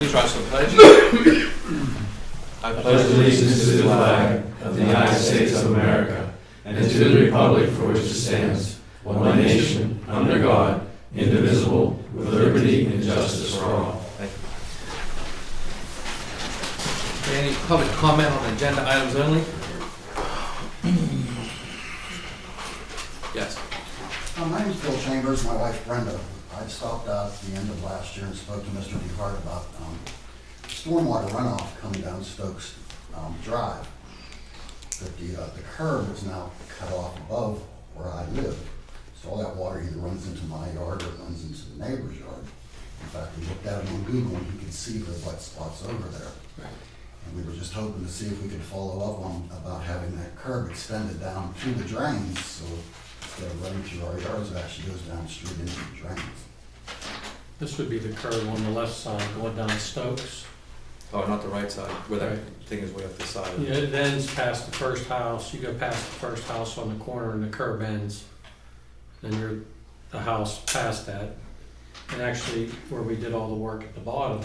Try some pledges. I pledge allegiance to the flag of the United States of America and to the republic for which it stands, one nation, under God, indivisible, with liberty and justice for all. Thank you. Any public comment on agenda items only? Yes. My name is Bill Chambers, my wife Brenda. I stopped out at the end of last year and spoke to Mr. DeHart about stormwater runoff coming down Stokes Drive. That the curb is now cut off above where I live. So all that water either runs into my yard or it runs into the neighbor's yard. In fact, we looked at it on Google and you can see the wet spots over there. Right. And we were just hoping to see if we could follow up on about having that curb extended down to the drains. So instead of running through our yards, it actually goes down the street into the drains. This would be the curve on the left side going down Stokes. Oh, not the right side, where that Right. thing is way up the side. Yeah, it ends past the first house. You go past the first house on the corner and the curb ends. Then you're the house past that. And actually, where we did all the work at the bottom,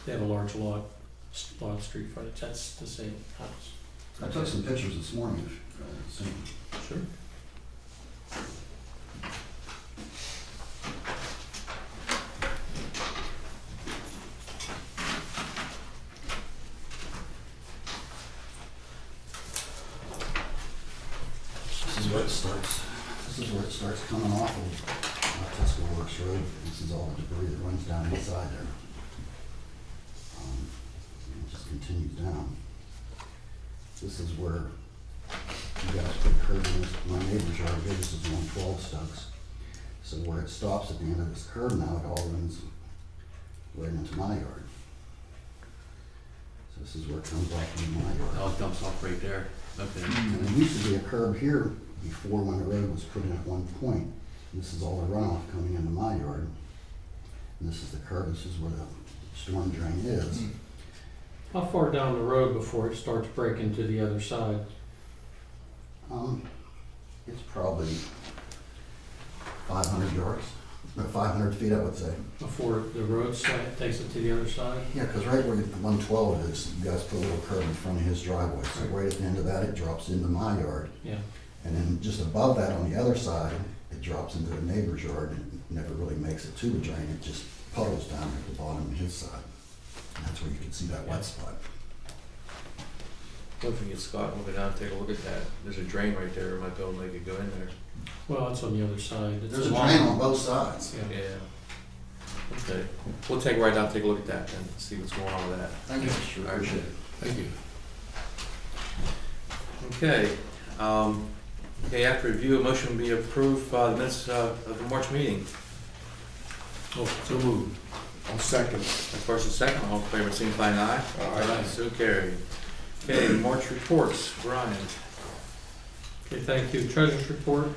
they have a large lot street frontage. That's the same house. I took some pictures this morning, if you haven't seen them. Sure. This is where it starts. This is where it starts coming off of Tesco Works Road. This is all the debris that runs down inside there. And it just continues down. This is where you guys put a curb in my neighbor's yard. This is 112 Stokes. So where it stops at the end of this curb now, it all runs right into my yard. So this is where it comes off into my yard. Oh, it dumps off right there. Okay. And there used to be a curb here before when the road was put in at one point. And this is all the runoff coming into my yard. And this is the curb, this is where the storm drain is. How far down the road before it starts breaking to the other side? It's probably 500 yards, no, 500 feet I would say. Before the road side takes it to the other side? Yeah, because right where the 112 is, you guys put a little curb in front of his driveway. So right at the end of that, it drops into my yard. Yeah. And then just above that on the other side, it drops into the neighbor's yard and it never really makes it to the drain. It just puddles down at the bottom of his side. And that's where you can see that wet spot. What if we get Scott, we'll go down and take a look at that. There's a drain right there, we might be able to make it go in there. Well, it's on the other side. It's There's a long- drain on both sides. Yeah. Yeah. Okay, we'll take right down, take a look at that and see what's going on with that. Thank you. Sure. I appreciate it. Thank you. Okay, okay, after review, a motion will be approved by the minutes of the March meeting. Oh, so moved. I'll second. First and second, all in favor, signify by aye. Aye. So carried. Okay, March reports, Brian. Okay, thank you. Treasurer's report,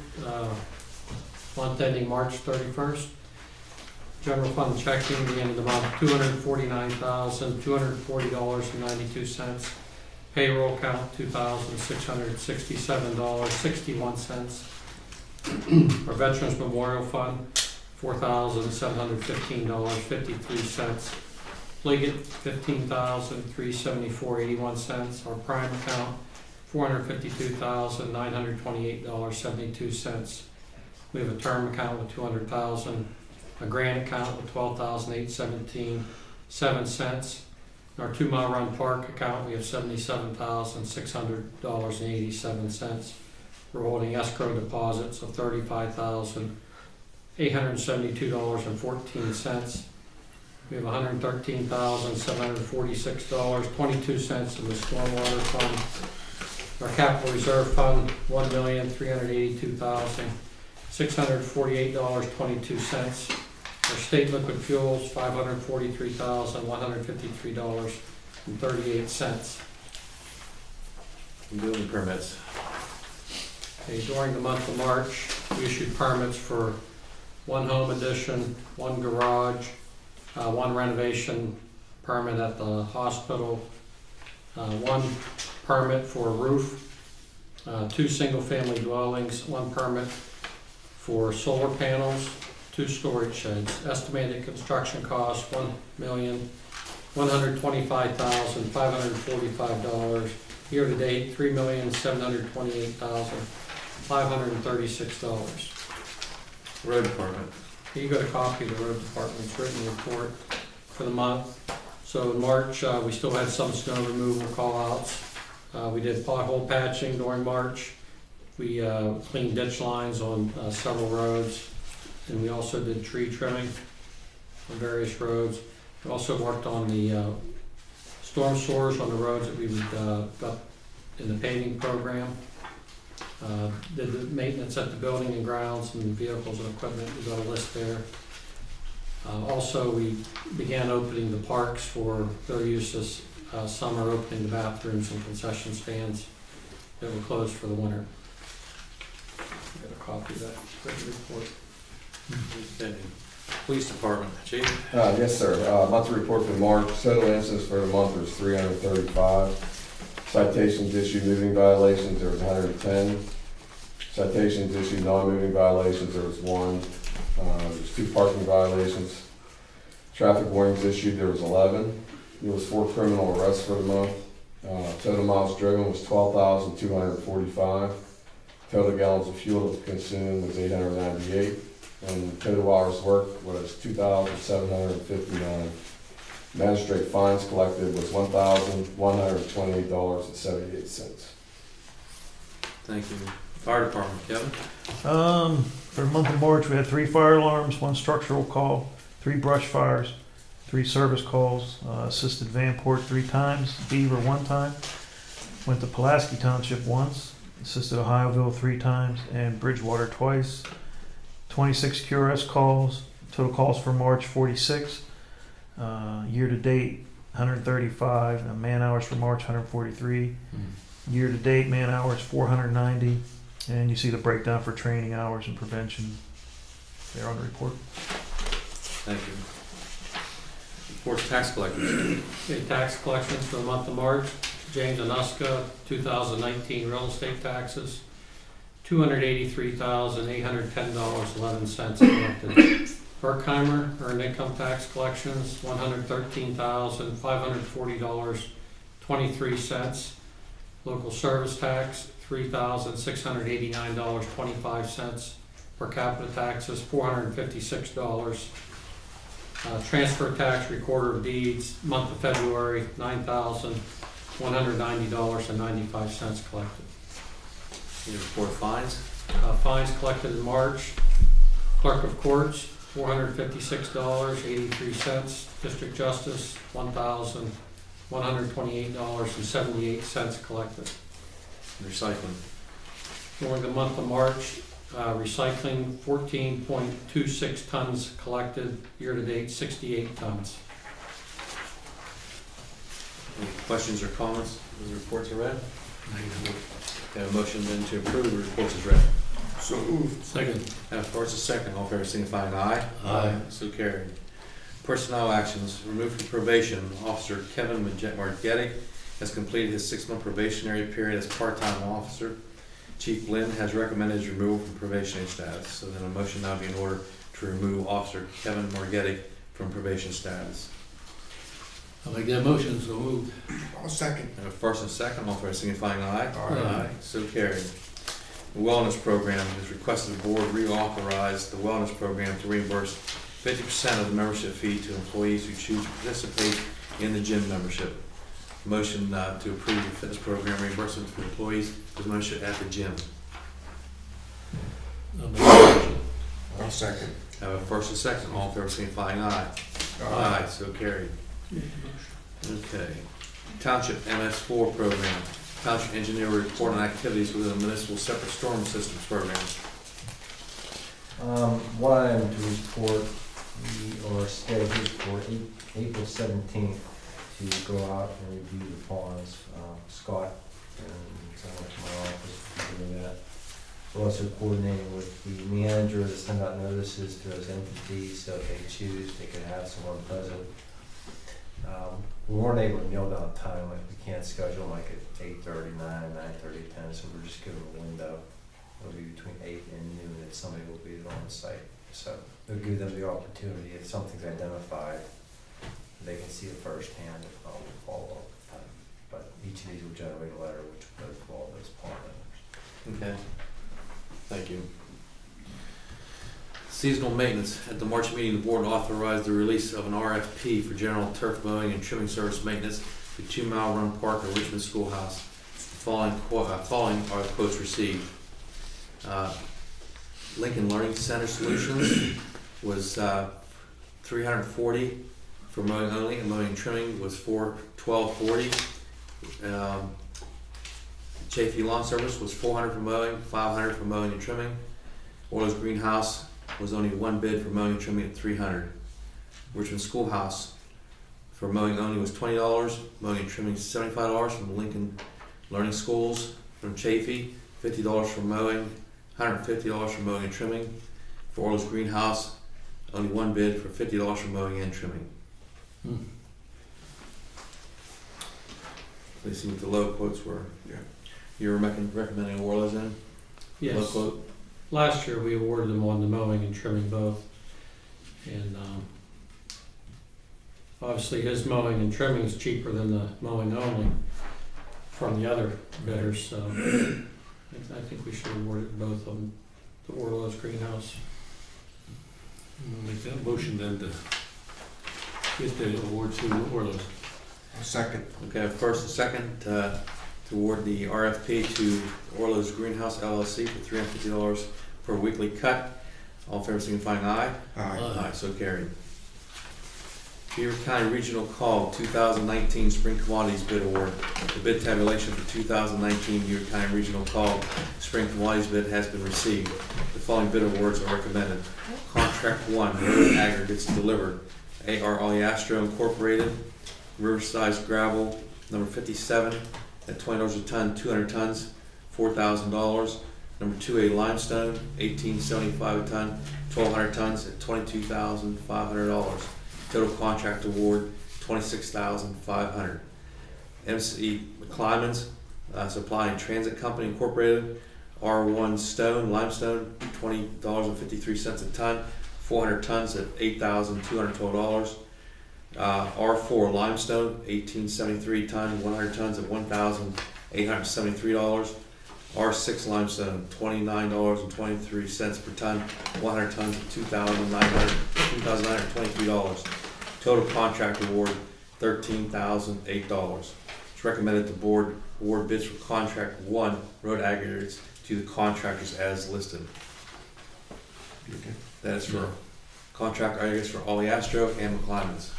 month ending March 31st. General fund checking, the end of the month, $249,240.92. Payroll count, $2,667.61. Our Veterans Memorial Fund, $4,715.53. Liggett, $15,374.81. Our prime account, $452,928.72. We have a term account with $200,000, a grant account with $12,817.07. In our 2 Mile Run Park account, we have $77,600.87. We're holding escrow deposits of $35,872.14. We have $113,746.22 in the stormwater fund. Our capital reserve fund, $1,382,648.22. Our state liquid fuels, $543,153.38. Building permits. Okay, during the month of March, we issued permits for 1 home addition, 1 garage, 1 renovation permit at the hospital, 1 permit for a roof, 2 single-family dwellings, 1 permit for solar panels, 2 storage sheds. Estimated construction cost, $125,545. Year-to-date, $3,728,536. Road Department. Here you got a copy of the road department's written report for the month. So in March, we still had some snow removal call-outs. We did pothole patching during March. We cleaned ditch lines on several roads. And we also did tree trimming on various roads. We also worked on the storm sewers on the roads that we got in the paving program. Did the maintenance at the building and grounds and vehicles and equipment. We got a list there. Also, we began opening the parks for their use this summer, opening the bathrooms and concession stands that were closed for the winter. Got a copy of that written report. Okay. Police Department, Chief. Yes, sir. Monthly report for March. Total incidents for the month was 335. Citations issued moving violations, there was 110. Citations issued non-moving violations, there was 1. There was 2 parking violations. Traffic warnings issued, there was 11. There was 4 criminal arrests for the month. Total miles driven was 12,245. Total gallons of fuel consumed was 898. And total hours worked was 2,759. Magistrate fines collected was $1,128.78. Thank you. Fire Department, Kevin. For the month of March, we had 3 fire alarms, 1 structural call, 3 brush fires, 3 service calls, assisted Vanport 3 times, Beaver 1 time, went to Pulaski Township once, assisted Ohioville 3 times, and Bridgewater twice. 26 QRS calls, total calls for March 46, year to date 135, and man hours for March 143, year to date man hours 490, and you see the breakdown for training hours and prevention there on the report. Thank you. Reports tax collectors. Okay, tax collections for the month of March. James Anuska, 2019 real estate taxes, $283,810.11 collected. Berkheimer earned income tax collections, $113,540.23. Local service tax, $3,689.25. Per capita taxes, $456. Transfer tax, recorder of deeds, month of February, $9,190.95 collected. You report fines. Fines collected in March. Clerk of Courts, $456.83. District Justice, $1,128.78 collected. Recycling. During the month of March, recycling 14.26 tons collected. Year-to-date, 68 tons. Any questions or comments? The reports are read. Okay, a motion then to approve the reports is read. So moved. Second. First and second, all in favor signifying aye. Aye. So carried. Personnel actions, removed from probation, Officer Kevin Margetti has completed his 6-month probationary period as part-time officer. Chief Lynn has recommended his removal from probationary status. So then a motion now be in order to remove Officer Kevin Margetti from probation status. I'll make that motion, so moved. I'll second. And a first and second, all in favor signifying aye. Aye. So carried. The wellness program has requested the board reauthorize the wellness program to reimburse 50% of the membership fee to employees who choose to participate in the gym membership. Motion to approve the fitness program reimbursement for employees with membership at the gym. I'll second. Have a first and second, all in favor signifying aye. Aye, so carried. Okay. Township MS4 program. Township engineer will report on activities within the municipal separate storm systems program. One item to report, we are scheduled for April 17th to go out and review the ponds. Scott and someone from my office will be doing that. We're also coordinating with the manager to send out notices to those entities, so if they choose, they could have someone present. We weren't able to nail down a time, like we can't schedule like at 8:30, 9, 9:30, 10, so we're just giving a window. It'll be between 8 and noon that somebody will be on site. So it'll give them the opportunity, if something's identified, they can see it firsthand, we'll follow up. But each of these will generate a letter which will go to all those pond owners. Okay. Thank you. Seasonal maintenance. At the March meeting, the board authorized the release of an RFP for general turf mowing and trimming service maintenance for 2 Mile Run Park and Richmond Schoolhouse. Following are the quotes received. Lincoln Learning Center Solutions was $340 for mowing only, and mowing and trimming was $1240. Chafee Lawn Service was $400 for mowing, $500 for mowing and trimming. Orlo's Greenhouse was only 1 bid for mowing and trimming at $300. Richmond Schoolhouse for mowing only was $20, mowing and trimming $75 from Lincoln Learning Schools. From Chafee, $50 for mowing, $150 for mowing and trimming. For Orlo's Greenhouse, only 1 bid for $50 for mowing and trimming. Let's see what the low quotes were. Yeah. You were recommending Orlo's then? Low Yes, quote? last year we awarded them on the mowing and trimming both. And obviously his mowing and trimming is cheaper than the mowing only from the other bidders, so I think we should award it both of them to Orlo's Greenhouse. We'll make that motion then to get the award to Orlo's. Second. Okay, first and second to award the RFP to Orlo's Greenhouse LLC for $350 per weekly cut. All in favor signifying aye. Aye, so carried. Beaver County Regional Call 2019 Spring Commodities Bid Award. The bid tabulation for 2019 Beaver County Regional Call Spring Commodities Bid has been received. The following bid awards are recommended. Contract 1, Road Aggregates Delivered, A.R. Oleastro Incorporated, Riverside Gravel, number 57, at $20 a ton, 200 tons, $4,000. Number 2A Limestone, $18.75 a ton, 1,200 tons, at $22,500. Total contract award, $26,500. MC McClymonds Supply and Transit Company Incorporated, R1 Stone, Limestone, $20.53 a ton, 400 tons at $8,212. R4 Limestone, $18.73 ton, 100 tons at $1,873. R6 Limestone, $29.23 per ton, 100 tons at $2,923. Total contract award, $13,008. It's recommended the board award bids for contract 1, road aggregates, to the contractors as listed. Okay. That is for contract aggregates for Oleastro and McClymonds.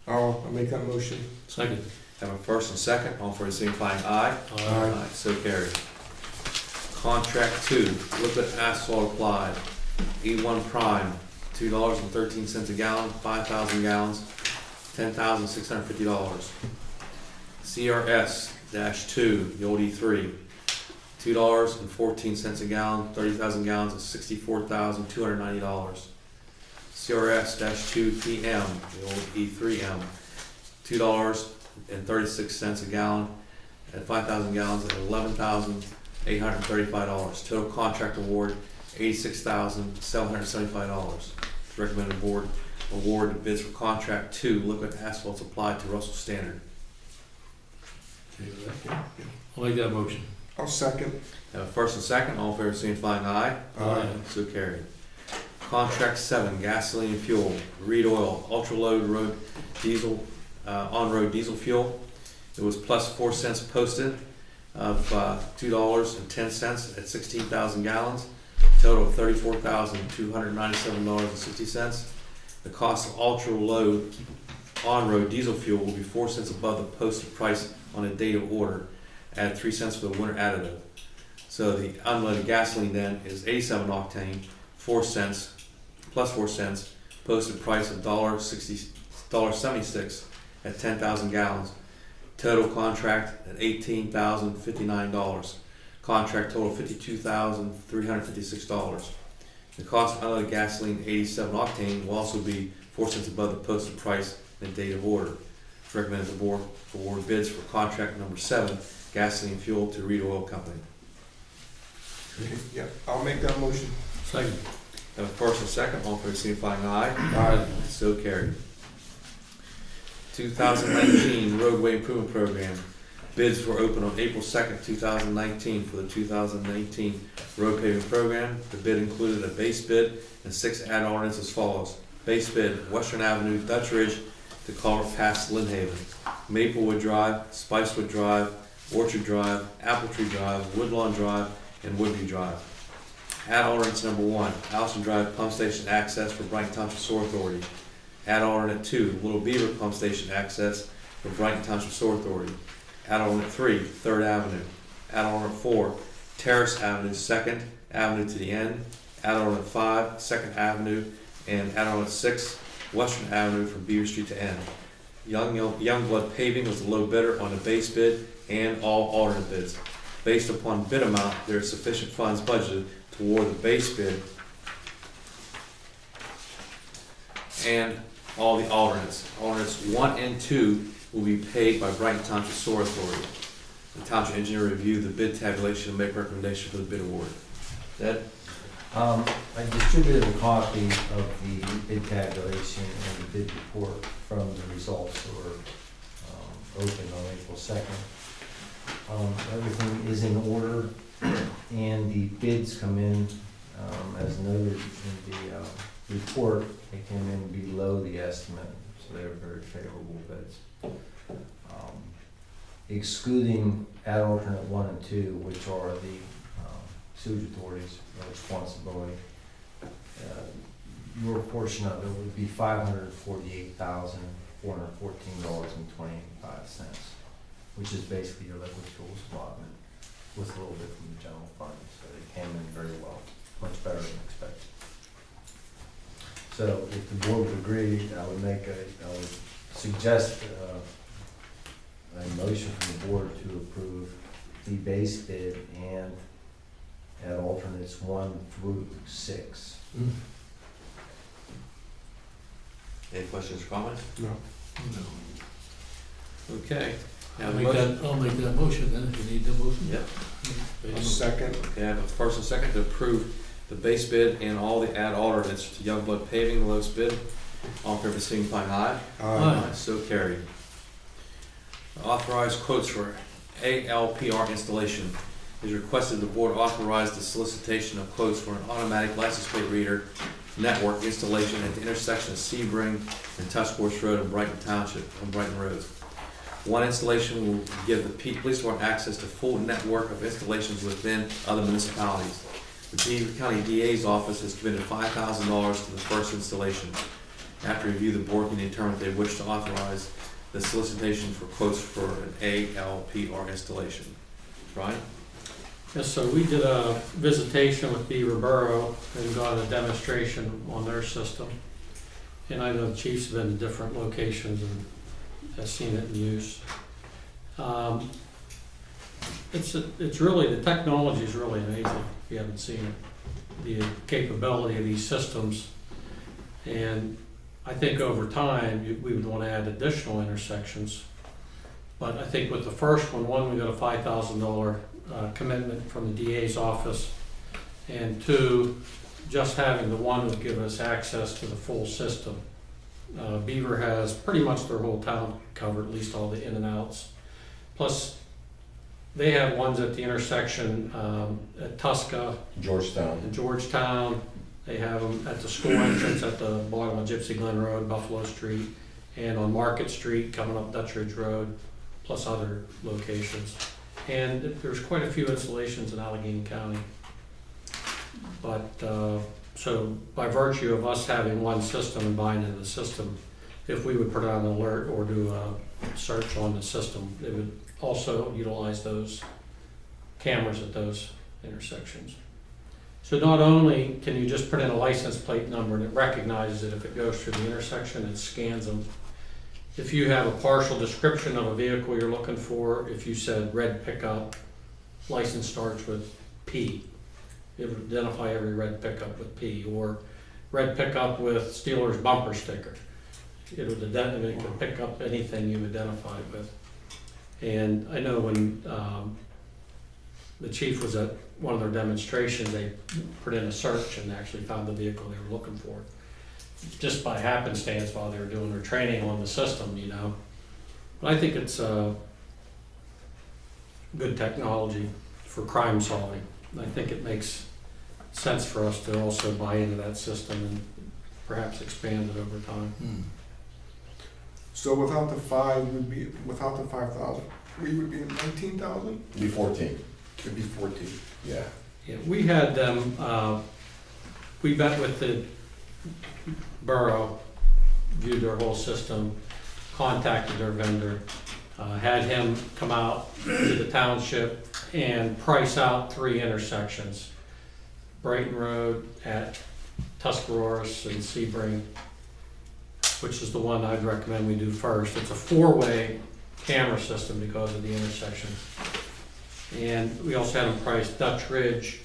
I'll make that motion. Second. Have a first and second, all for signifying aye. Aye. So carried. Contract 2, liquid asphalt applied, E1 Prime, $2.13 a gallon, 5,000 gallons, $10,650. CRS-2, the old E3, $2.14 a gallon, 30,000 gallons is $64,290. CRS-2PM, the old E3M, $2.36 a gallon at 5,000 gallons at $11,835. Total contract award, $86,775. It's recommended board award bids for contract 2, liquid asphalt supplied to Russell Standard. I'll make that motion. I'll second. Have a first and second, all in favor signifying aye. So carried. Contract 7, gasoline and fuel, Reed Oil, ultra low road diesel, on-road diesel fuel. It was plus 4 cents posted of $2.10 at 16,000 gallons. Total of $34,297.60. The cost of ultra low on-road diesel fuel will be 4 cents above the posted price on a date of order. Add 3 cents for the winter additive. So the unleaded gasoline then is 87 octane, 4 cents, plus 4 cents, posted price of $1.76 at 10,000 gallons. Total contract at $18,059. Contract total $52,356. The cost of unleaded gasoline 87 octane will also be 4 cents above the posted price and date of order. It's recommended the board award bids for contract number 7, gasoline fuel to Reed Oil Company. Yeah, I'll make that motion. Second. Have a first and second, all for signifying aye. Aye. So carried. 2019 roadway improvement program. Bids were open on April 2nd, 2019 for the 2019 road paving program. The bid included a base bid and 6 add-on orders as follows. Base bid, Western Avenue, Dutch Ridge to Culver Pass, Lynn Haven, Maplewood Drive, Spicewood Drive, Orchard Drive, Apple Tree Drive, Woodlawn Drive, and Woodview Drive. Add-on ordinance number 1, Allison Drive Pump Station Access for Brighton Township Sewer Authority. Add-on ordinance 2, Little Beaver Pump Station Access for Brighton Township Sewer Authority. Add-on ordinance 3, 3rd Avenue. Add-on ordinance 4, Terrace Avenue, 2nd Avenue to the end. Add-on ordinance 5, 2nd Avenue, and add-on ordinance 6, Western Avenue from Beaver Street to end. Youngblood Paving was the low bidder on the base bid and all alternate bids. Based upon bid amount, there is sufficient funds budgeted to award the base bid and all the alternates. Alternates 1 and 2 will be paid by Brighton Township Sewer Authority. The Township Engineer review the bid tabulation and make recommendation for the bid award. Ed? I distributed a copy of the bid tabulation and the bid report from the results that were opened on April 2nd. Everything is in order, and the bids come in, as noted in the report, they came in below the estimate, so they were very favorable bids. Excluding add alternate 1 and 2, which are the sewage authority's responsibility, your portion of it would be $548,414.25, which is basically your liquid fuels allotment with a little bit from the general fund. So they came in very well, much better than expected. So if the board would agree, I would suggest a motion from the board to approve the base bid and at alternates 1 through 6. Any questions or comments? No. Okay. Now I'll the make motion. that, I'll make that motion then, if you need the motion. Yep. A second. Okay, I have a first and second to approve the base bid and all the add alternates to Youngblood Paving, the lowest bid. All in favor, signify aye. Aye. So carried. Authorized quotes for ALPR installation. It is requested the board authorize the solicitation of quotes for an automatic license plate reader network installation at the intersection of Sebring and Tuscarawas Road in Brighton Township on Brighton Road. One installation will give the police department access to full network of installations within other municipalities. The Beaver County DA's office has committed $5,000 to the first installation. After review, the board can determine if they wish to authorize the solicitation for quotes for an ALPR installation. Brian? Yes, so we did a visitation with Beaver Borough and got a demonstration on their system. And I know the chiefs have been to different locations and have seen it in use. It's really, the technology is really amazing if you haven't seen it. The capability of these systems. And I think over time, we would want to add additional intersections. But I think with the first one, we got a $5,000 commitment from the DA's office, and 2, just having the one would give us access to the full system. Beaver has pretty much their whole town covered, at least all the in and outs. Plus, they have ones at the intersection at Tusca Georgetown. and Georgetown. They have them at the school entrance at the bottom of Gypsy Glen Road, Buffalo Street, and on Market Street coming up Dutch Ridge Road, plus other locations. And there's quite a few installations in Allegheny County. But, so by virtue of us having one system and buying into the system, if we would put out an alert or do a search on the system, it would also utilize those cameras at those intersections. So not only can you just put in a license plate number and it recognizes it if it goes through the intersection, it scans them. If you have a partial description of a vehicle you're looking for, if you said red pickup, license starts with P, it would identify every red pickup with P, or red pickup with Steelers bumper sticker. It could pick up anything you identified with. And I know when the chief was at one of their demonstrations, they put in a search and actually found the vehicle they were looking for. Just by happenstance while they were doing their training on the system, you know. But I think it's good technology for crime solving. I think it makes sense for us to also buy into that system and perhaps expand it over time. So without the 5,000, we would be at 19,000? It'd be 14, It'd be 14. yeah. Yeah, we had them, we met with the borough, viewed their whole system, contacted their vendor, had him come out to the township and price out 3 intersections. Brighton Road at Tuscaroras and Sebring, which is the one I'd recommend we do first. It's a 4-way camera system because of the intersections. And we also had them price Dutch Ridge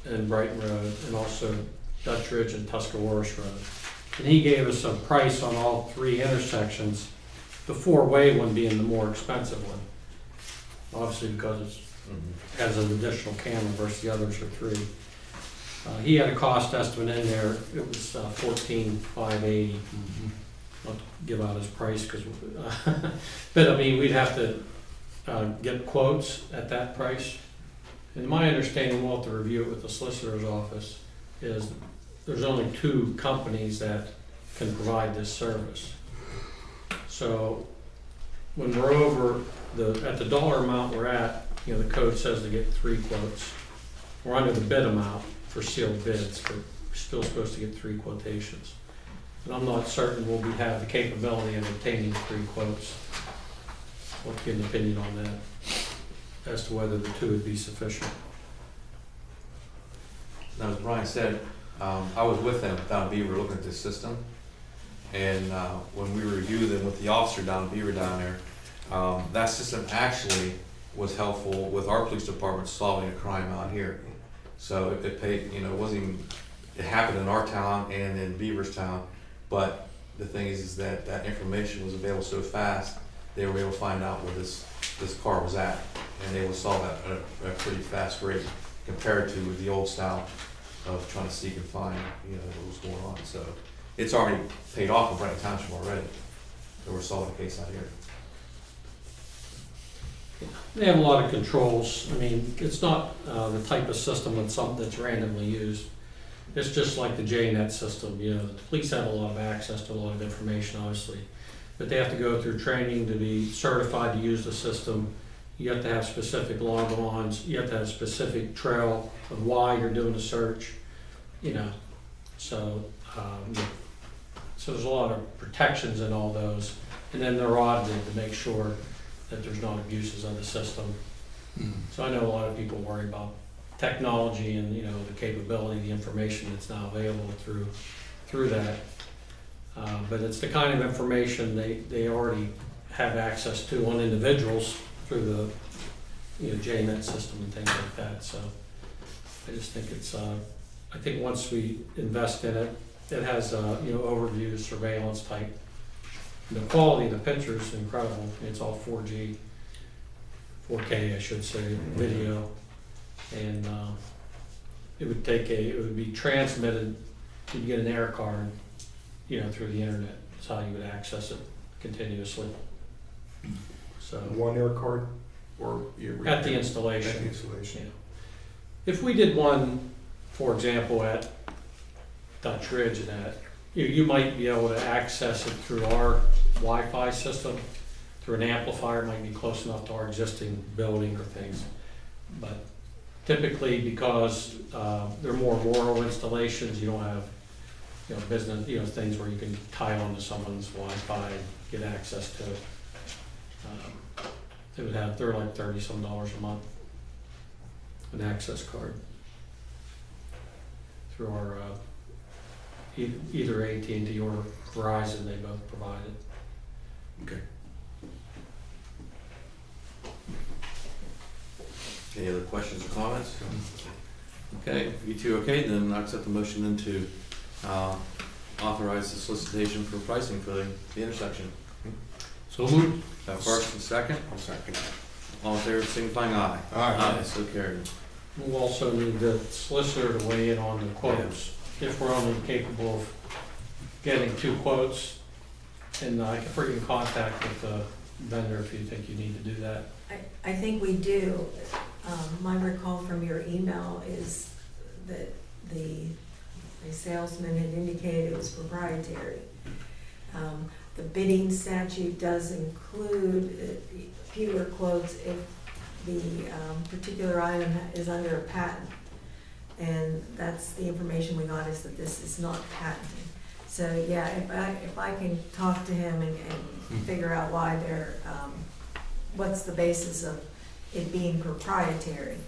and Brighton Road, and also Dutch Ridge and Tuscaroras Road. And he gave us a price on all 3 intersections, the 4-way one being the more expensive one. Obviously because it has an additional camera versus the others are 3. He had a cost estimate in there, it was $14,580. I'll give out his price because, but I mean, we'd have to get quotes at that price. And my understanding, we'll have to review it with the solicitor's office, is there's only 2 companies that can provide this service. So when we're over at the dollar amount we're at, you know, the code says to get 3 quotes. We're under the bid amount for sealed bids, but we're still supposed to get 3 quotations. And I'm not certain we'll have the capability of obtaining 3 quotes. I'll get an opinion on that, as to whether the 2 would be sufficient. Now, as Brian said, I was with them down in Beaver looking at this system. And when we reviewed them with the officer down in Beaver down there, that system actually was helpful with our police department solving a crime out here. So it paid, you know, it wasn't even, it happened in our town and in Beaver's town, but the thing is that that information was available so fast, they were able to find out where this car was at, and they would solve that at a pretty fast rate compared to the old style of trying to seek and find, you know, what was going on. So it's already paid off in Brighton Township already. So we're solving the case out here. They have a lot of controls. I mean, it's not the type of system that's randomly used. It's just like the JNet system. You know, the police have a lot of access to a lot of information, obviously, but they have to go through training to be certified to use the system. You have to have specific log-ons. You have to have a specific trail of why you're doing the search. You know, so so there's a lot of protections in all those, and then they're audited to make sure that there's not abuses of the system. So I know a lot of people worry about technology and, you know, the capability, the information that's now available through that. But it's the kind of information they already have access to on individuals through the, you know, JNet system and things like that. So I just think it's, I think once we invest in it, it has, you know, overview, surveillance type. The quality of the picture is incredible. It's all 4K, I should say, video, and it would be transmitted. You'd get an air card, you know, through the internet. That's how you would access it continuously. So 1 air card, or at the installation. At the installation. Yeah. If we did one, for example, at Dutch Ridge, and that you might be able to access it through our Wi-Fi system, through an amplifier. It might be close enough to our existing building or things. But typically, because they're more rural installations, you don't have, you know, business, you know, things where you can tie onto someone's Wi-Fi and get access to it. They're like $30-some a month, an access card through our either AT&T or Verizon. They both provide it. Okay. Any other questions or comments? Okay, if you 2 okay, then I accept the motion then to authorize the solicitation for pricing for the intersection. So moved. First and second? I'll second. All in favor, signifying aye. Aye. So carried. We'll also need the solicitor to weigh in on the quotes. If we're only capable of getting 2 quotes, and I can put you in contact with the vendor if you think you need to do that. I think we do. My recall from your email is that the salesman had indicated it was proprietary. The bidding statute does include fewer quotes if the particular item is under a patent. And that's the information we got, is that this is not patented. So yeah, if I can talk to him and figure out why they're, what's the basis of it being proprietary,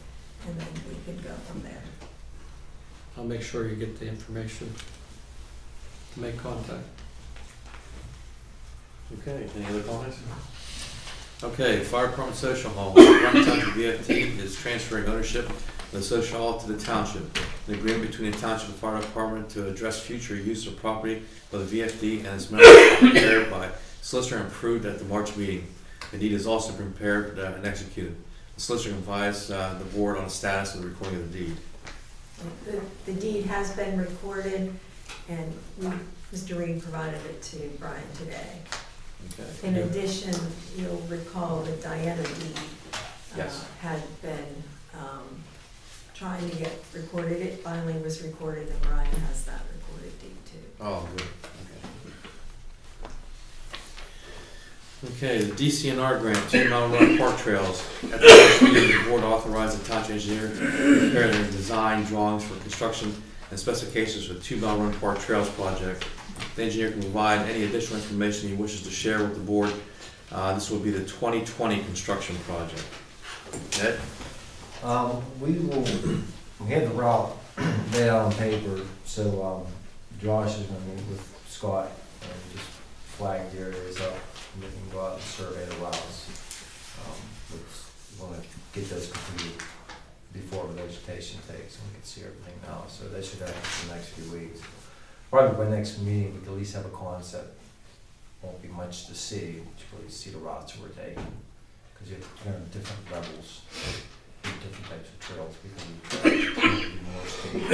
and then we can go from there. I'll make sure you get the information to make contact. Okay, any other comments? Okay, Fire Department Social Hall. Brighton Township VFD is transferring ownership of the social hall to the township. An agreement between the township and fire department to address future use of property by the VFD and its members was prepared by solicitor and approved at the March meeting. The deed is also prepared and executed. The solicitor advised the board on the status of the recording of the deed. The deed has been recorded, and Mr. Reed provided it to Brian today. Okay. In addition, you'll recall that Diana deed Yes. had been trying to get recorded. It finally was recorded, and Brian has that recorded deed too. Oh, good. Okay, the DCNR grant, 2 Mile Run Park Trails. At the last meeting, the board authorized the township engineer to prepare their design drawings for construction and specifications for the 2 Mile Run Park Trails project. The engineer can provide any additional information he wishes to share with the board. This will be the 2020 construction project. Ed? We had the route laid out on paper, so Josh is gonna meet with Scott and just flag the areas up, and we can go out and survey the routes. We wanna get those completed before the vegetation takes, and we can see everything now, so that should happen in the next few weeks. Probably by next meeting, we can at least have a concept. Won't be much to see, but you can really see the routes we're taking, because you're have different levels, different types of trails, because we more state.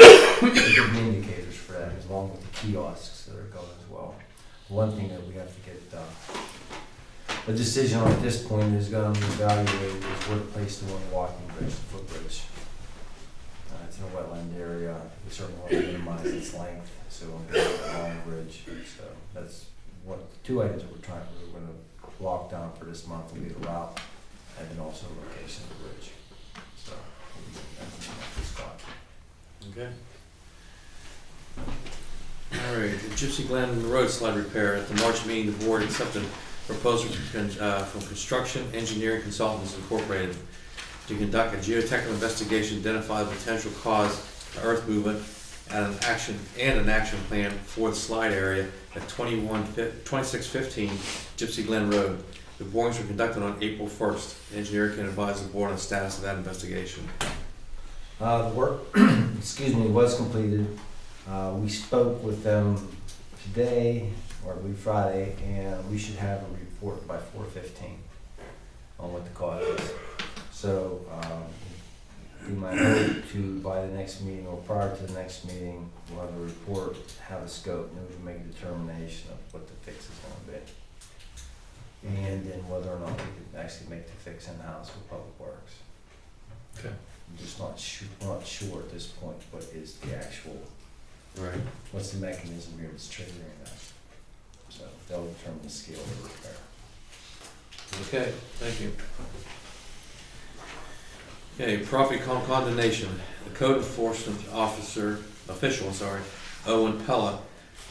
There be indicators for that, along with the kiosks that are going as well. One thing that we have to get a decision on at this point is going to be evaluated is where to place the one walking bridge, the footbridge. It's in a wetland area. We certainly want to minimize its length, so we'll get a long bridge. So that's what two items that we're going to lock down for this month will be the route and then also the location of the bridge. So that's the spot. Okay. All right, the Gypsy Glen Road slide repair. At the March meeting, the board accepted a proposal from Construction Engineering Consultants Incorporated to conduct a geotechnical investigation, identify the potential cause of earth movement, and an action plan for the slide area at 2615 Gypsy Glen Road. The borings were conducted on April 1st. The engineer can advise the board on the status of that investigation. The work, was completed. We spoke with them today, or I believe Friday, and we should have a report by 4:15 on what the cause is. So we might hope to, by the next meeting or prior to the next meeting, we'll have a report, have a scope, and we can make a determination of what the fix is going to be. And then whether or not we can actually make the fix in-house with Public Works. Okay. I'm just not sure at this point what is the actual, Right. what's the mechanism here that's triggering that. So they'll determine the scale of the repair. Okay, thank you. Okay, property condemnation. The code enforcement official, Owen Pella,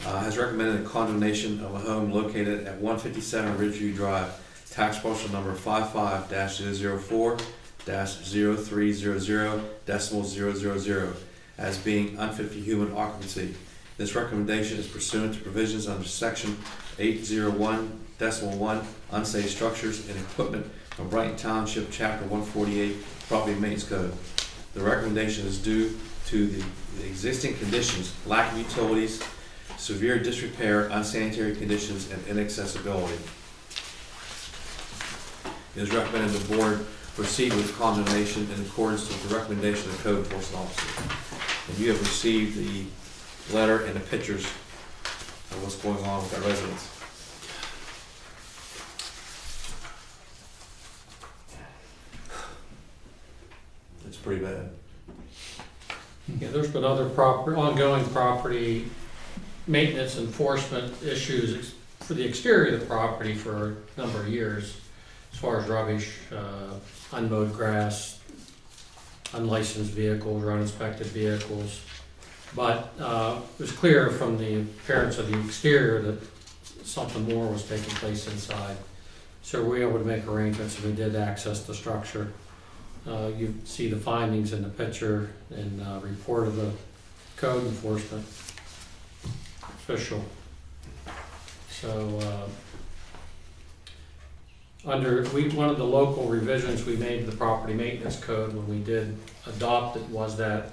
has recommended the condemnation of a home located at 157 Ridgeview Drive, tax parcel number 55-04-0300.000, as being unfit for human occupancy. This recommendation is pursuant to provisions under section 801.1, unsafe structures and equipment from Brighton Township, chapter 148, property maintenance code. The recommendation is due to the existing conditions, lack of utilities, severe disrepair, unsanitary conditions, and inaccessibility. It is recommended the board proceed with condemnation in accordance with the recommendation of the code enforcement officer. And you have received the letter and the pictures of what's going on with our residents. pretty bad. Yeah, there's been other ongoing property maintenance enforcement issues for the exterior of the property for a number of years, as far as rubbish, unmowed grass, unlicensed vehicles or uninspected vehicles. But it was clear from the appearance of the exterior that something more was taking place inside. So we were able to make arrangements, and we did access the structure. You see the findings in the picture and report of the code enforcement official. So one of the local revisions we made to the property maintenance code when we did adopt it was that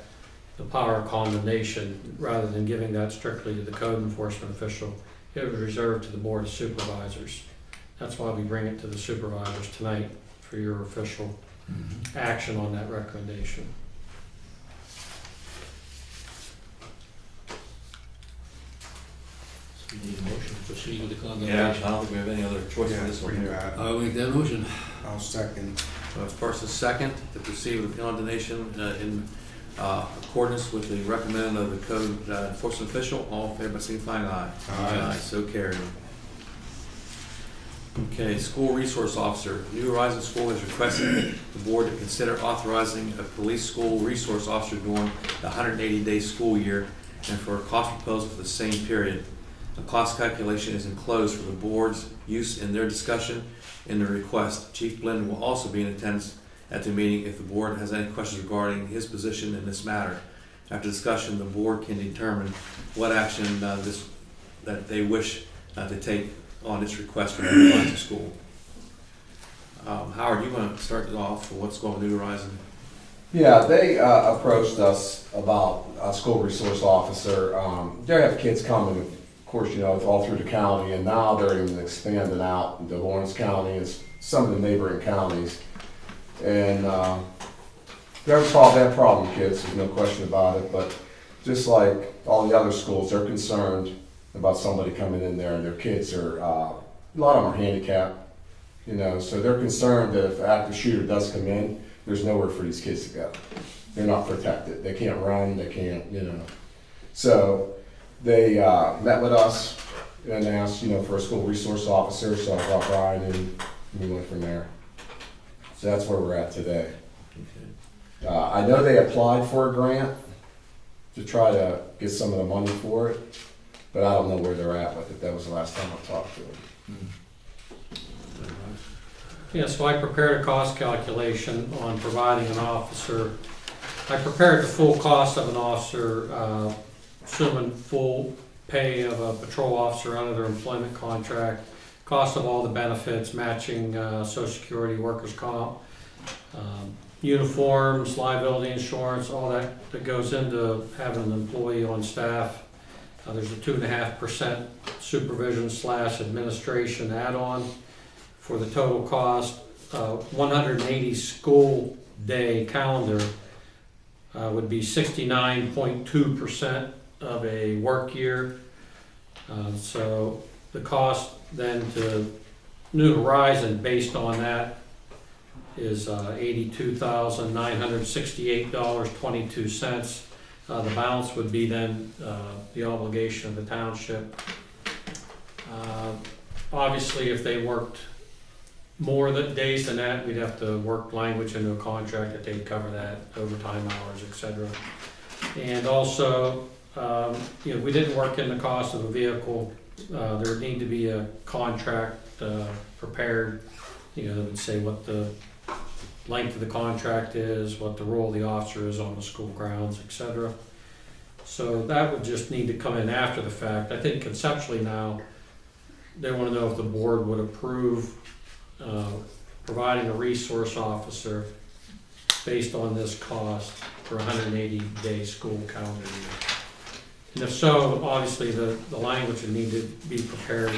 the power of condemnation, rather than giving that strictly to the code enforcement official, it was reserved to the Board of Supervisors. That's why we bring it to the supervisors tonight for your official action on that recommendation. So we need a motion to proceed with the Yeah, I condemnation. don't think we have any other choice for this one pretty here. bad. I'll make that motion. I'll second. So it's first and second to proceed with the condemnation in accordance with the recommendation of the code enforcement official. All in favor, by signifying aye. Aye. So carried. Okay, school resource officer. New Horizons School has requested the board to consider authorizing a police school resource officer during the 180-day school year and for a cost proposal for the same period. A cost calculation is enclosed for the board's use in their discussion in the request. Chief Blinn will also be in attendance at the meeting if the board has any questions regarding his position in this matter. After discussion, the board can determine what action that they wish to take on this request from New Horizons School. Howard, you want to start it off for what's going on with New Horizons? Yeah, they approached us about a school resource officer. They have kids coming, of course, you know, it's all through the county, and now they're even expanding out into Lawrence County and some of the neighboring counties. And they have problem kids, there's no question about it, but just like all the other schools, they're concerned about somebody coming in there, and their kids are, a lot of them are handicapped, you know, so they're concerned that if an active shooter does come in, there's nowhere for these kids to go. They're not protected. They can't run, they can't, you know. So they met with us and asked, you know, for a school resource officer, so I brought Brian and we went from there. So that's where we're at today. I know they applied for a grant to try to get some of the money for it, but I don't know where they're at with it. That was the last time I talked to them. Yeah, so I prepared a cost calculation on providing an officer. I prepared the full cost of an officer, assuming full pay of a patrol officer under their employment contract, cost of all the benefits, matching Social Security, workers' comp, uniforms, liability insurance, all that goes into having an employee on staff. There's a 2.5% supervision/administration add-on for the total cost. 180 school day calendar would be 69.2% of a work year. So the cost then to New Horizon based on that is $82,968.22. The balance would be then the obligation of the township. Obviously, if they worked more days than that, we'd have to work language into a contract that they'd cover that, overtime hours, etc. And also, you know, we didn't work in the cost of a vehicle. There would need to be a contract prepared, you know, that would say what the length of the contract is, what the role of the officer is on the school grounds, etc. So that would just need to come in after the fact. I think conceptually now, they want to know if the board would approve providing a resource officer based on this cost for 180-day school calendar year. And if so, obviously the language would need to be prepared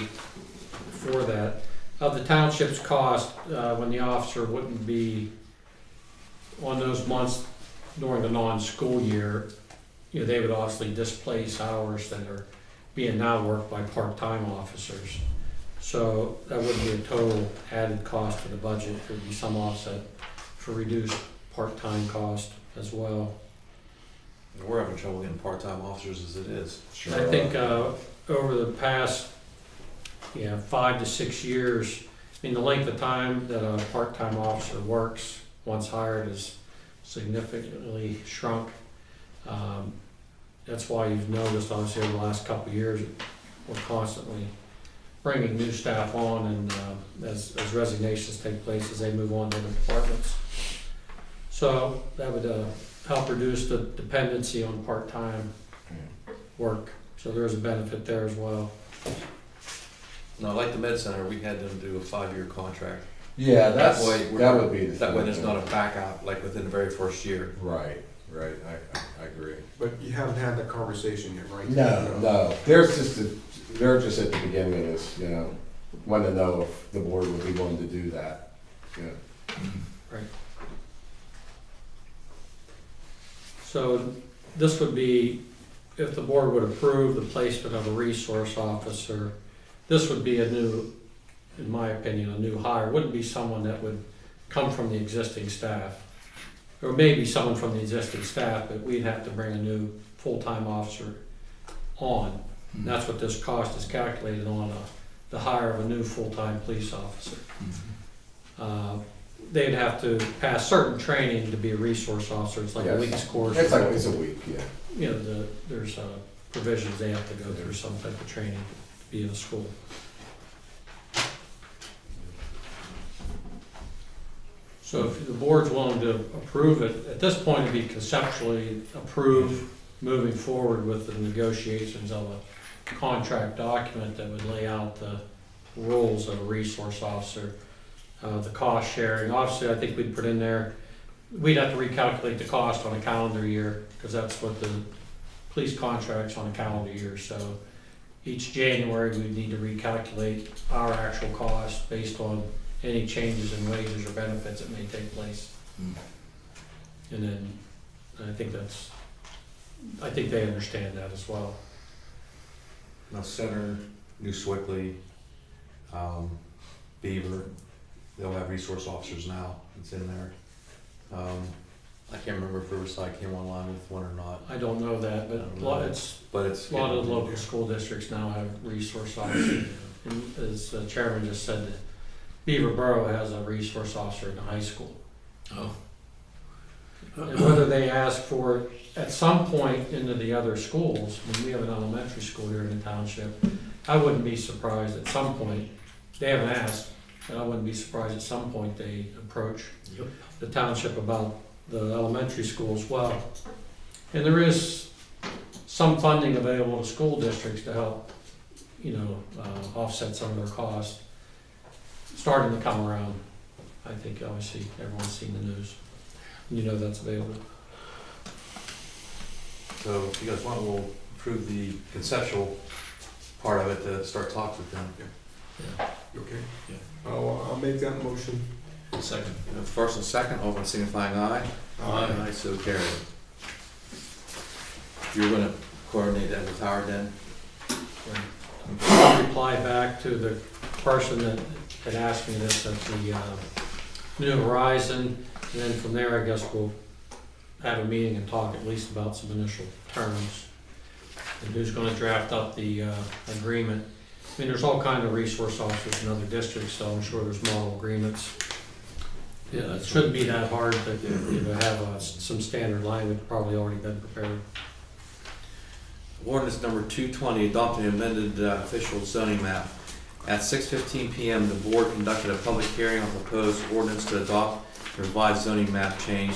for that. Of the township's cost, when the officer wouldn't be on those months during the non-school year, you know, they would obviously displace hours that are being now worked by part-time officers. So that would be a total added cost to the budget. There would be some offset for reduced part-time cost as well. We're having trouble getting part-time officers as it is. I think over the past 5 to 6 years, I mean, the length of time that a part-time officer works once hired is significantly shrunk. That's why you've noticed, obviously, over the last couple of years, we're constantly bringing new staff on, and as resignations take place, as they move on to other departments. So that would help reduce the dependency on part-time work. So there's a benefit there as well. No, like the med center, we had them do a 5-year contract. Yeah, That way we're- that would be the That way thing. there's not a back out, like within the very first year. Right, I agree. But you haven't had that conversation yet, right? No, they're just at the beginning of this, you know, want to know if the board would be willing to do that, yeah. Right. So this would be, if the board would approve the placement of a resource officer, this would be a new, in my opinion, a new hire. It wouldn't be someone that would come from the existing staff. Or maybe someone from the existing staff, but we'd have to bring a new full-time officer on. And that's what this cost is calculated on, the hire of a new full-time police officer. They'd have to pass certain training to be a resource officer. It's like a Yes. week's course. It's a week, yeah. You know, there's provisions they have to go through some type of training to be in a school. So if the board's willing to approve it, at this point, it'd be conceptually approve moving forward with the negotiations of a contract document that would lay out the roles of a resource officer, the cost sharing. Obviously, I think we'd put in there, we'd have to recalculate the cost on a calendar year, because that's what the police contract's on a calendar year. So each January, we'd need to recalculate our actual cost based on any changes in wages or benefits that may take place. And then I think they understand that as well. Now Center, New Swickley, Beaver, they'll have resource officers now. It's in there. I can't remember if Riverside came online with one or not. I don't know that, but I don't a lot, know. it's, But it's. a lot of the local school districts now have resource officers. And as the chairman just said, Beaver Borough has a resource officer in the high school. Oh. And whether they ask for it at some point into the other schools, I mean, we have an elementary school here in the township, I wouldn't be surprised at some point, they haven't asked, and I wouldn't be surprised at some point they approach the township about the elementary school as well. And there is some funding available to school districts to help, offset some of their costs. Starting to come around. I think obviously everyone's seen the news. You know that's available. So if you guys want, we'll approve the conceptual part of it to start talks with them. You okay? Yeah. I'll make that motion. Second. First and second, all in signifying aye. Aye, so carried. You're gonna coordinate that with Howard then? I'll reply back to the person that had asked me this at the New Horizon, and then from there, I guess we'll have a meeting and talk at least about some initial terms. And who's gonna draft up the agreement. I mean, there's all kinds of resource officers in other districts, so I'm sure there's model agreements. Yeah, it shouldn't be that hard to have some standard language probably already been prepared. Ordinance number 220, adopting amended official zoning map. At 6:15 p.m., the board conducted a public hearing on proposed ordinance to adopt the revised zoning map change.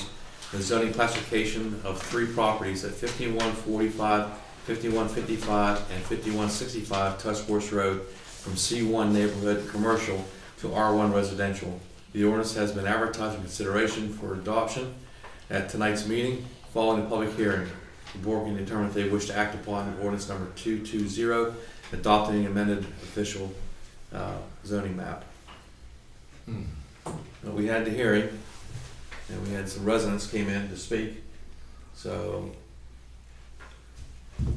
The zoning classification of 3 properties at 5145, 5155, and 5165 Tuscarawas Road from C1 neighborhood commercial to R1 residential. The ordinance has been advertised for consideration for adoption at tonight's meeting. Following the public hearing, the board can determine if they wish to act upon ordinance number 220, adopting amended official zoning map. We had the hearing, and we had some residents came in to speak. So,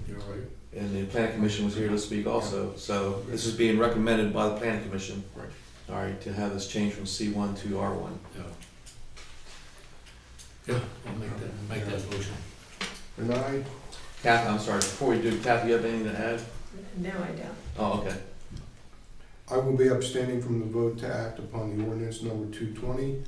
You all right? and the planning commission was here to speak also. So this is being recommended by the planning commission. Right. All right, to have this change from C1 to R1. Yeah, I'll make that motion. And I, Kathy, I'm sorry, before we do, Kathy, you have anything to add? No, I don't. Oh, okay. I will be abstaining from the vote to act upon the ordinance number 220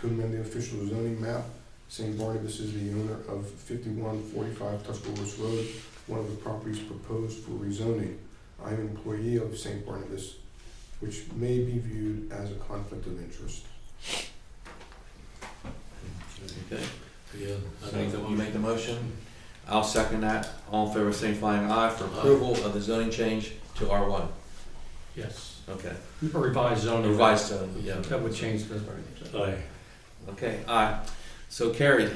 to amend the official zoning map. St. Barnabas is the owner of 5145 Tuscaloosa Road, one of the properties proposed for rezoning. I am an employee of St. Barnabas, which may be viewed as a conflict of interest. Okay. Yeah, I So make the you motion. make the motion. I'll second that. All in favor, signifying aye for approval of the zoning change to R1. Yes. Okay. Revised zoning. Revised zoning, yeah. That would change the, Aye. Okay, aye. So carried.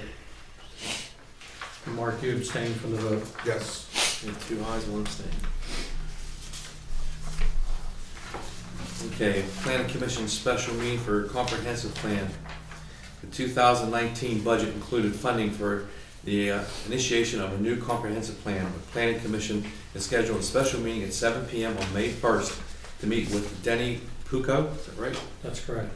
Mark, you abstained from the vote. Yes. Okay, 2 ayes, 1 abstain. Okay, Planning Commission special meeting for comprehensive plan. The 2019 budget included funding for the initiation of a new comprehensive plan. The Planning Commission is scheduled a special meeting at 7 p.m. on May 1st to meet with Denny Pucco, is that right? That's correct.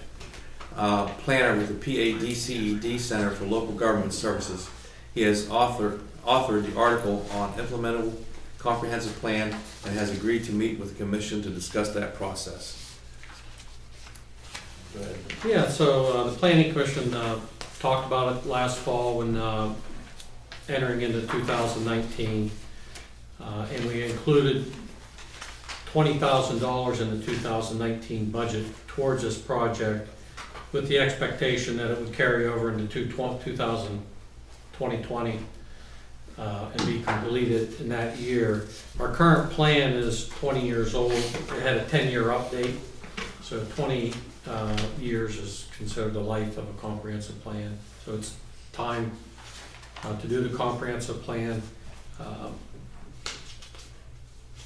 Planner with the PADCED Center for Local Government Services. He has authored the article on implementable comprehensive plan and has agreed to meet with the commission to discuss that process. Go ahead. Yeah, so the planning commission talked about it last fall when entering into 2019. And we included $20,000 in the 2019 budget towards this project with the expectation that it would carry over into 2020 and be completed in that year. Our current plan is 20 years old. It had a 10-year update, so 20 years is considered the life of a comprehensive plan. So it's time to do the comprehensive plan.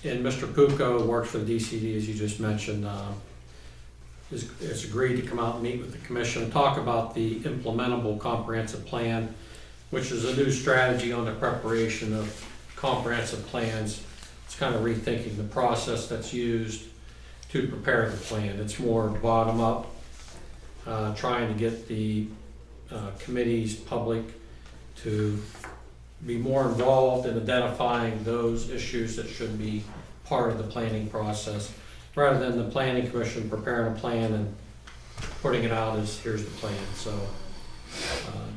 And Mr. Pucco works for the DCD, as you just mentioned, has agreed to come out and meet with the commission and talk about the implementable comprehensive plan, which is a new strategy on the preparation of comprehensive plans. It's kind of rethinking the process that's used to prepare the plan. It's more bottom up, trying to get the committees, public, to be more involved in identifying those issues that should be part of the planning process, rather than the planning commission preparing a plan and putting it out as, here's the plan. So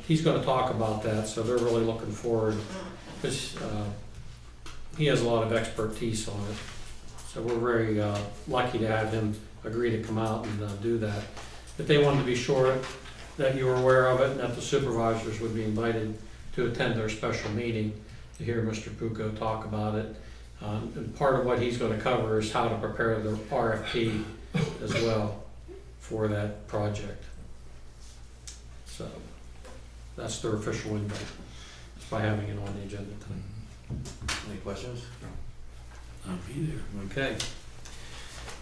he's going to talk about that, so they're really looking forward, because he has a lot of expertise on it. So we're very lucky to have him agree to come out and do that. But they wanted to be sure that you were aware of it and that the supervisors would be invited to attend their special meeting to hear Mr. Pucco talk about it. And part of what he's going to cover is how to prepare the RFP as well for that project. So that's their official invite, just by having it on the agenda tonight. Any questions? I'll be there. Okay.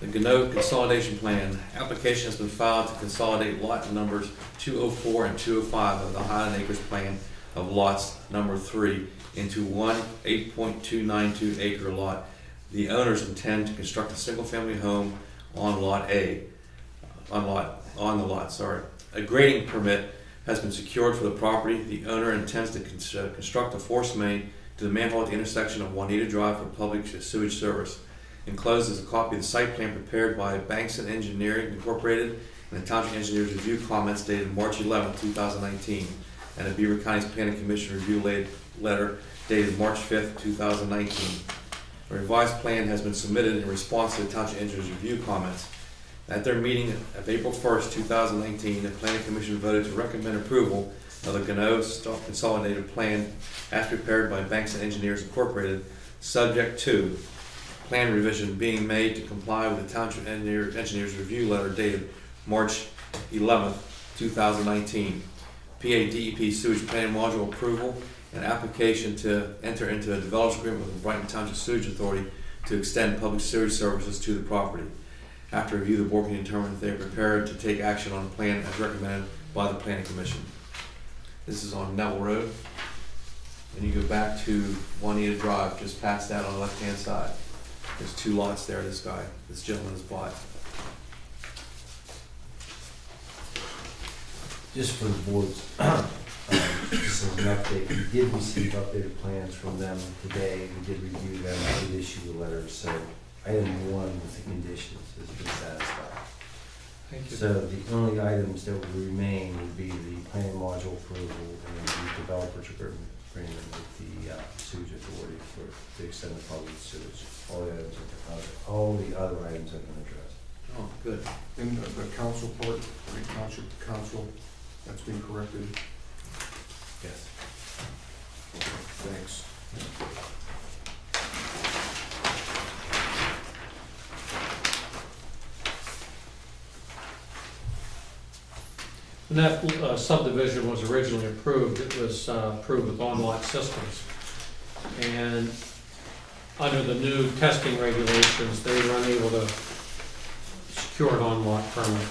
The Gannett Consolidation Plan. Application has been filed to consolidate lot numbers 204 and 205 of the Highland Acres Plan of lots number 3 into one 8.292 acre lot. The owners intend to construct a single-family home on lot A, on the lot. A grading permit has been secured for the property. The owner intends to construct a force main to the manhole at the intersection of Juanita Drive for public sewage service. Enclosed is a copy of the site plan prepared by Banks and Engineering Incorporated and the Township Engineers Review comments dated March 11, 2019, and the Beaver County Planning Commission Review letter dated March 5, 2019. A revised plan has been submitted in response to the Township Engineers Review comments. At their meeting of April 1, 2019, the Planning Commission voted to recommend approval of the Gannett Consolidated Plan as prepared by Banks and Engineers Incorporated, subject to plan revision being made to comply with the Township Engineers Review letter dated March 11, 2019. PADEP sewage plan module approval and application to enter into a development agreement with the Brighton Township Sewage Authority to extend public sewage services to the property. After review, the board can determine if they are prepared to take action on the plan as recommended by the Planning Commission. This is on Neville Road. And you go back to Juanita Drive, just past that on the left-hand side. There's 2 lots there this gentleman has bought. Just for the board's Just as an update, we did receive updated plans from them today. We did review them. I did issue a letter, so item 1 with the conditions has been satisfied. Thank you. So the only items that would remain would be the planning module approval and the developer's agreement with the sewage authority to extend the public sewage. All the other items have been addressed. Oh, good. And the council part, the township council, that's been corrected. Yes. Okay, thanks. When that subdivision was originally approved, it was approved with on-lot systems. And under the new testing regulations, they were unable to secure an on-lot permit,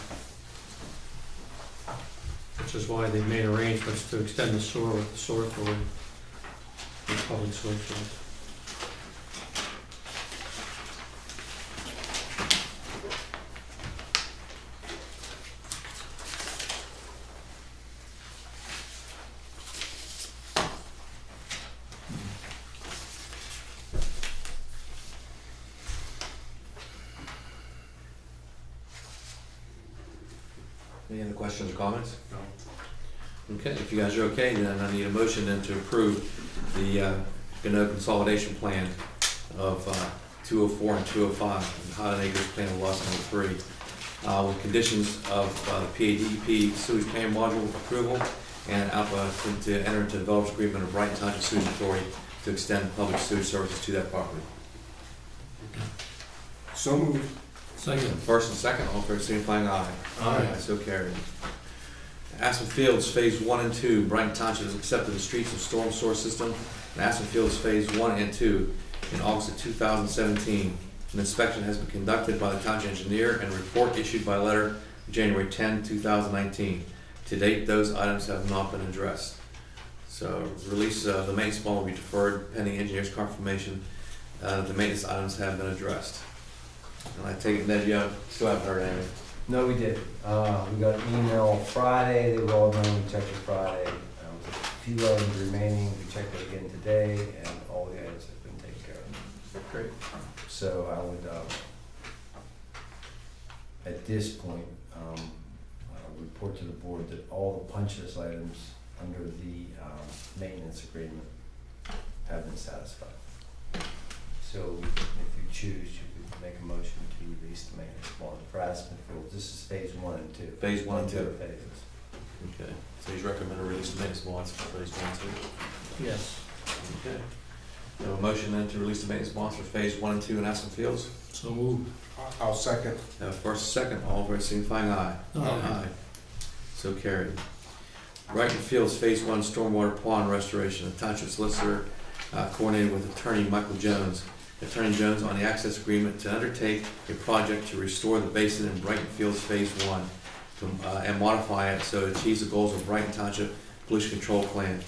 which is why they made arrangements to extend the sewer with the sewer authority, the public sewer authority. Any other questions or comments? No. Okay, if you guys are okay, then I need a motion then to approve the Gannett consolidation plan of 204 and 205, and Highland Acres Plan of Loss Number 3, with conditions of the PADP sewage plan module approval and applicant to enter into developers agreement of Brighton Township Sewage Authority to extend public sewage services to that property. So moved. Second. First and second, all fair signifying aye. Aye. So carried. Aspen Fields Phase 1 and 2, Brighton Township has accepted the streets and storm sewer system in Aspen Fields Phase 1 and 2 in August of 2017. An inspection has been conducted by the township engineer and a report issued by letter of January 10, 2019. To date, those items have not been addressed. So release of the maintenance bond will be deferred pending engineer's confirmation that the maintenance items have been addressed. And I take it that you still haven't heard anything. No, we did. We got an email Friday. They were all done. We checked it Friday. A few items remaining. We checked it again today, and all the items have been taken care of. Great. So I would, at this point, report to the board that all the punch list items under the maintenance agreement have been satisfied. So if you choose, you could make a motion to release the maintenance bond for Aspen Fields. This is phase 1 and 2. Phase 1 and 2. Phases. Okay. So he's recommended release the maintenance bonds for phase 1 and 2. Yes. Okay. So a motion then to release the maintenance bonds for phase 1 and 2 in Aspen Fields. So moved. I'll second. First and second, all fair signifying aye. Aye. So carried. Brighton Fields Phase 1 Stormwater Pond Restoration. The township solicitor coordinated with attorney Michael Jones. Attorney Jones on the access agreement to undertake a project to restore the basin in Brighton Fields Phase 1 and modify it so it achieves the goals of Brighton Township Pollution Control Plan.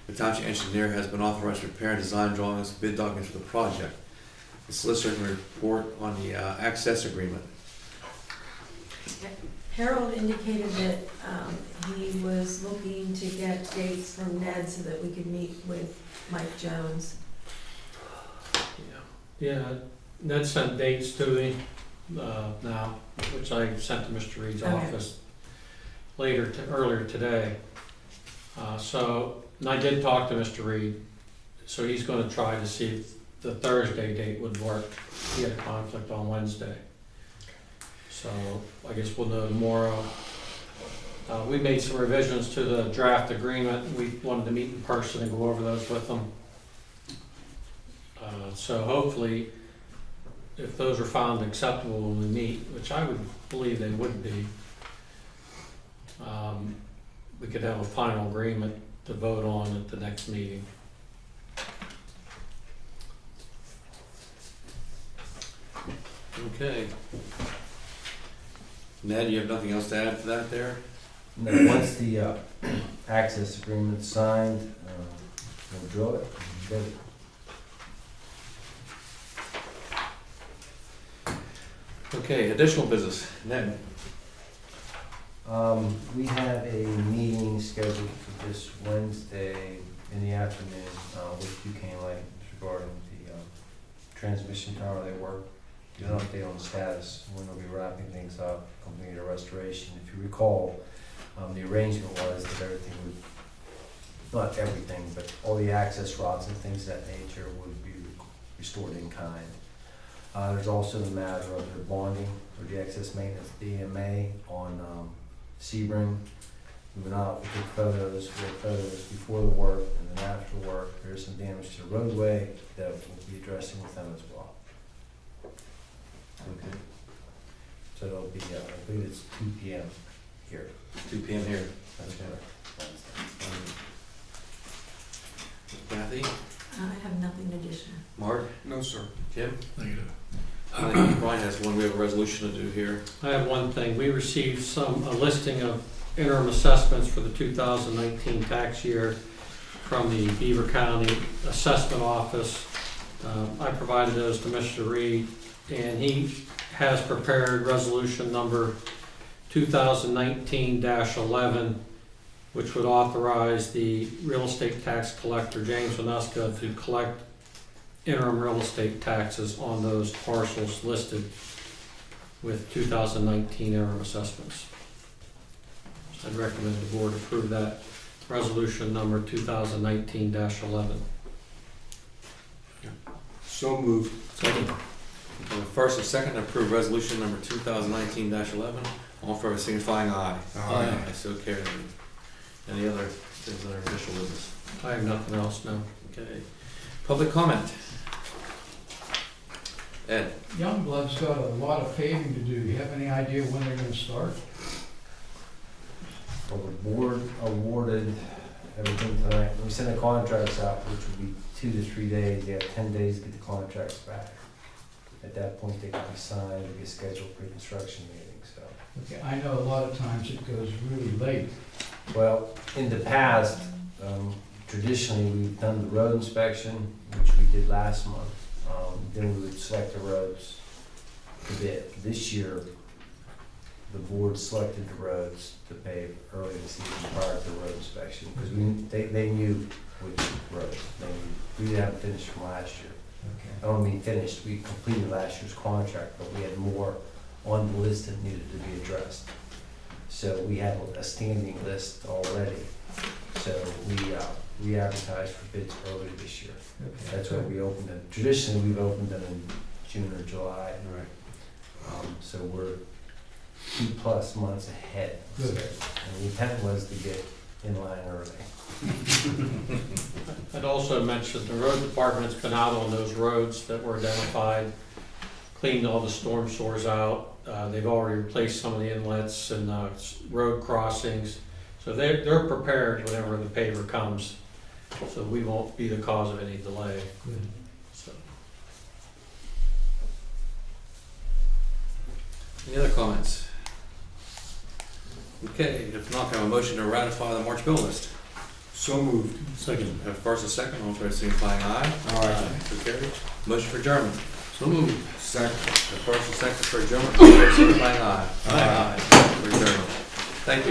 The township engineer has been authorized to prepare design drawings, bid documents for the project. The solicitor can report on the access agreement. Harold indicated that he was looking to get dates from Ned so that we could meet with Mike Jones. Yeah, Ned sent dates to me now, which I sent to Mr. Reed's Okay. office earlier today. And I did talk to Mr. Reed, so he's gonna try to see if the Thursday date would work. He had a conflict on Wednesday. So I guess we'll know tomorrow. We made some revisions to the draft agreement. We wanted to meet in person and go over those with them. So hopefully, if those are found acceptable when we meet, which I would believe they would be, we could have a final agreement to vote on at the next meeting. Okay. Ned, you have nothing else to add to that there? And once the access agreement's signed, we'll drill it and bid it. Okay, additional business. Ned? We have a meeting scheduled for this Wednesday with Duquesne Light regarding the transmission tower they work. Get an update on the status, when they'll be wrapping things up, completing the restoration. If you recall, the arrangement was that everything would, not everything, but all the access routes and things of that nature would be restored in kind. There's also the matter of the bonding for the excess maintenance DMA on Sebring. We went out, we took photos, before the work and then after work. There's some damage to the roadway that we'll be addressing with them as well. Okay. So it'll be, I believe it's 2 p.m. here. 2 p.m. here. That's Okay. correct. Kathy? I have nothing additional. Mark? No, sir. Jim? Negative. I think Brian has one, we have a resolution to do here. I have one thing. We received a listing of interim assessments for the 2019 tax year from the Beaver County Assessment Office. I provided those to Mr. Reed, and he has prepared resolution number 2019-11, which would authorize the real estate tax collector, James Vanuska, to collect interim real estate taxes on those parcels listed with 2019 interim assessments. I'd recommend the board approve that resolution number 2019-11. So moved. Second. First and second, approve resolution number 2019-11. All in favor, signifying aye. Aye. So carried. Any other official business? I have nothing else, no. Okay. Public comment. Ed? Youngblood's got a lot of paving to do. Do you have any idea when they're gonna start? Well, the board awarded everything tonight. We sent the contracts out, which would be 2 to 3 days. They have 10 days to get the contracts back. At that point, they can be signed and get scheduled pre-construction meetings, so. Okay, I know a lot of times it goes really late. Well, in the past, traditionally, we've done the road inspection, which we did last month. Then we would select the roads to bid. This year, the board selected the roads to pave early this season prior to the road inspection, because they knew which roads. We haven't finished from last year. I don't mean finished, we completed last year's contract, but we had more on the list that needed to be addressed. So we had a standing list already. So we advertised for bids early this year. That's why we opened them. Traditionally, we've opened them in June or July. Right. So we're 2+ months ahead. Good. And the intent was to get in line early. I'd also mention the road department's been out on those roads that were identified, cleaned all the storm sores out. They've already replaced some of the inlets and road crossings. So they're prepared whenever the paver comes. So we won't be the cause of any delay. Good. So, Any other comments? Okay, if not, can I have a motion to ratify the March bill list? So moved. Second. Have first and second, all in favor, signifying aye. Aye. So carried. Motion for adjournment. So moved. Second. Have first and second for adjournment, all in favor, signifying aye. Aye. For adjournment. Thank you.